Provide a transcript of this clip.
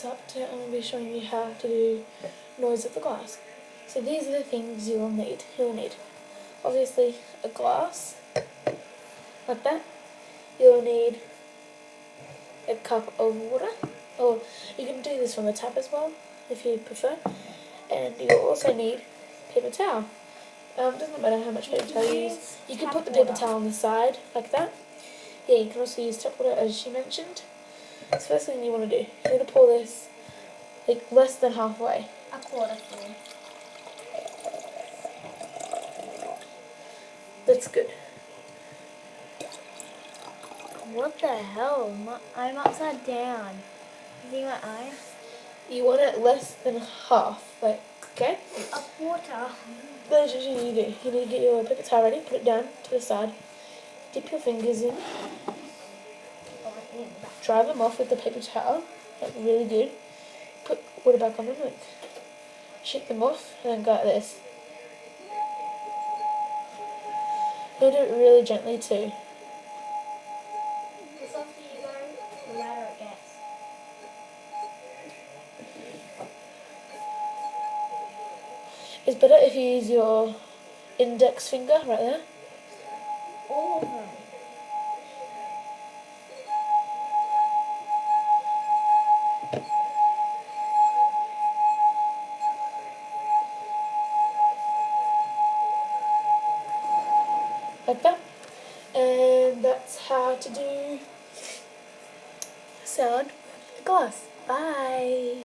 start today I'm going to be showing you how to do noise of the glass. So these are the things you will need. Obviously a glass, like that. You'll need a cup of water, or you can do this from the tap as well if you prefer. And you'll also need paper towel. Doesn't matter how much paper towel you use. You can put the paper towel on the side like that. Yeah, you can also use tap water as she mentioned. So first thing you want to do, you're going to pour this like less than halfway. A quarter full. That's good. What the hell? I'm upside down. You see my eye? You want it less than half, like, okay? A quarter. That's what you need to do. You need to get your paper towel ready, put it down to the side, dip your fingers in, dry them off with the paper towel, like really good. Put water back on them, like, shake them off, and then go like this. You do it really gently too. The softer you go, the louder it gets. It's better if you use your index finger right there. All of them. Like that. And that's how to do sound glass. Bye.